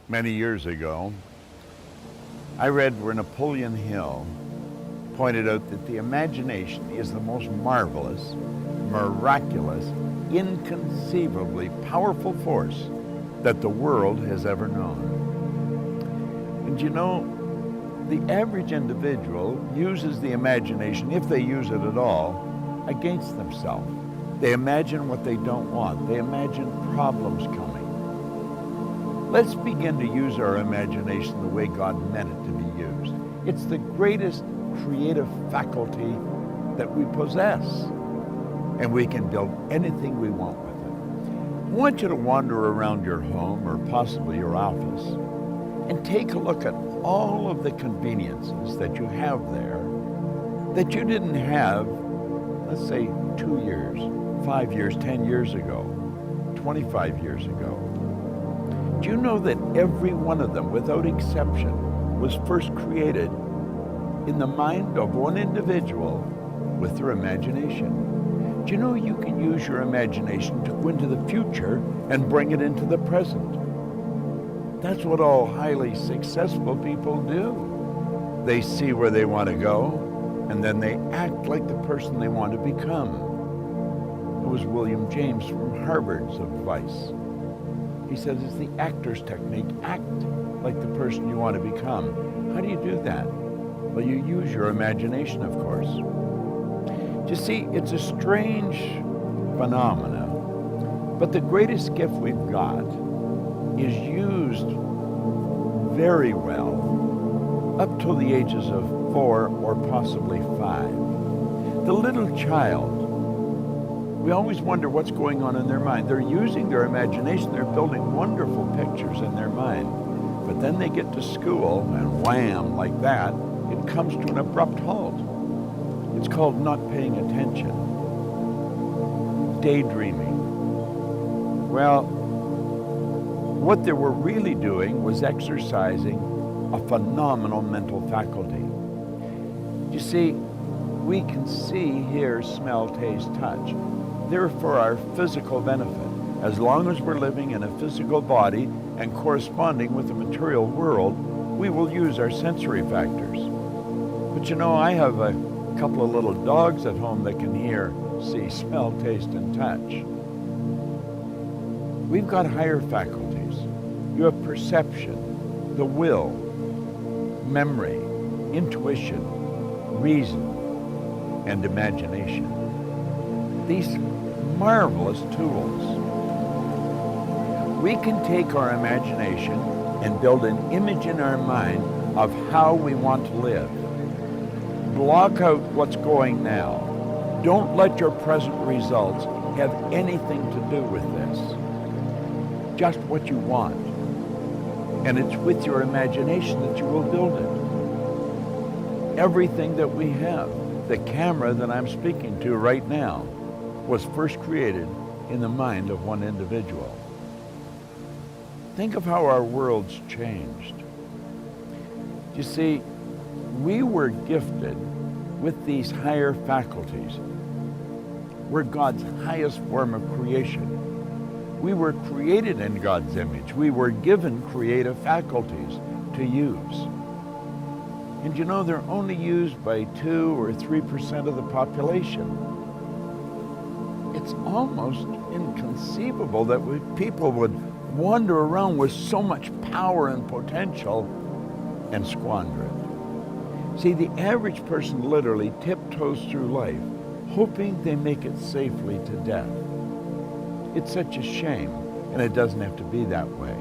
Many years ago, I read where Napoleon Hill pointed out that the imagination is the most marvelous, miraculous, inconceivably powerful force that the world has ever known. And you know, the average individual uses the imagination, if they use it at all, against themselves. They imagine what they don't want. They imagine problems coming. Let's begin to use our imagination the way God meant it to be used. It's the greatest creative faculty that we possess, and we can build anything we want with it. I want you to wander around your home or possibly your office and take a look at all of the conveniences that you have there that you didn't have, let's say, 2 years, 5 years, 10 years ago, 25 years ago. Do you know that every one of them, without exception, was first created in the mind of one individual with their imagination? Do you know you can use your imagination to go into the future and bring it into the present? That's what all highly successful people do. They see where they want to go, and then they act like the person they want to become. It was William James from Harvard's advice. He says it's the actor's technique. Act like the person you want to become. How do you do that? Well, you use your imagination, of course. You see, it's a strange phenomena, but the greatest gift we've got is used very well up till the ages of 4 or possibly 5. The little child, we always wonder what's going on in their mind. They're using their imagination. They're building wonderful pictures in their mind. But then they get to school, and wham, like that, it comes to an abrupt halt. It's called not paying attention. Daydreaming. Well, what they were really doing was exercising a phenomenal mental faculty. You see, we can see, hear, smell, taste, touch. They're for our physical benefit. As long as we're living in a physical body and corresponding with the material world, we will use our sensory factors. But you know, I have a couple of little dogs at home that can hear, see, smell, taste, and touch. We've got higher faculties. You have perception, the will, memory, intuition, reason, and imagination. These marvelous tools. We can take our imagination and build an image in our mind of how we want to live. Block out what's going now. Don't let your present results have anything to do with this. Just what you want. And it's with your imagination that you will build it. Everything that we have, the camera that I'm speaking to right now, was first created in the mind of one individual. Think of how our world's changed. You see, we were gifted with these higher faculties. We're God's highest form of creation. We were created in God's image. We were given creative faculties to use. And you know, they're only used by 2 or 3% of the population. It's almost inconceivable that people would wander around with so much power and potential and squander it. See, the average person literally tiptoes through life, hoping they make it safely to death. It's such a shame, and it doesn't have to be that way.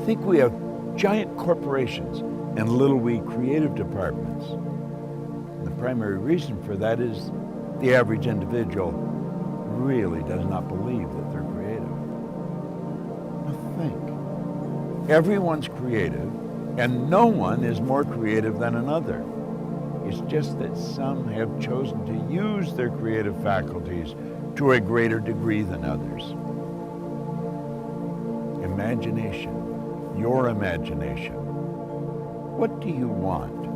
Think we have giant corporations and little wee creative departments. And the primary reason for that is the average individual really does not believe that they're creative. Now think. Everyone's creative, and no one is more creative than another. It's just that some have chosen to use their creative faculties to a greater degree than others. Imagination, your imagination. What do you want?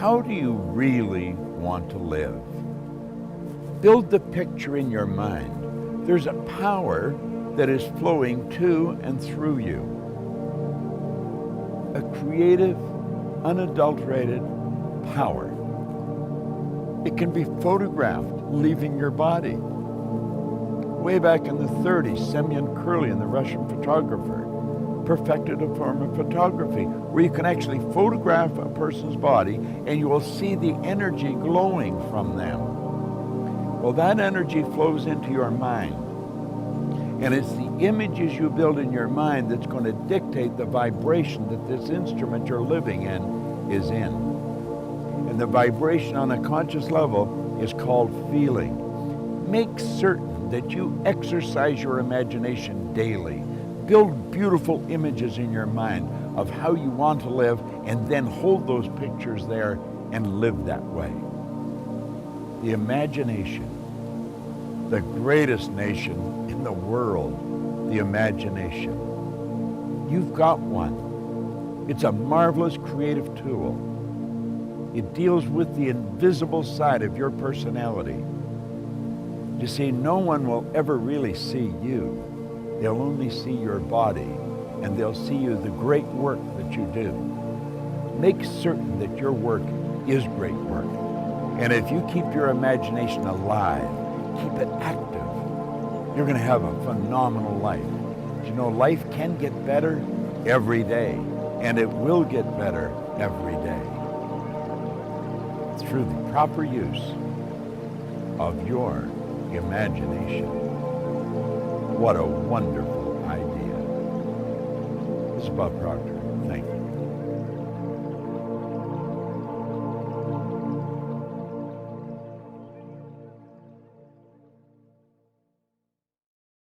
How do you really want to live? Build the picture in your mind. There's a power that is flowing to and through you. A creative, unadulterated power. It can be photographed leaving your body. Way back in the 30s, Semyon Kurlin, the Russian photographer, perfected a form of photography where you can actually photograph a person's body and you will see the energy glowing from them. Well, that energy flows into your mind. And it's the images you build in your mind that's going to dictate the vibration that this instrument you're living in is in. And the vibration on a conscious level is called feeling. Make certain that you exercise your imagination daily. Build beautiful images in your mind of how you want to live, and then hold those pictures there and live that way. The imagination, the greatest nation in the world, the imagination. You've got one. It's a marvelous creative tool. It deals with the invisible side of your personality. You see, no one will ever really see you. They'll only see your body, and they'll see you the great work that you do. Make certain that your work is great work. And if you keep your imagination alive, keep it active, you're going to have a phenomenal life. You know, life can get better every day, and it will get better every day through the proper use of your imagination. What a wonderful idea. This is Bob Proctor.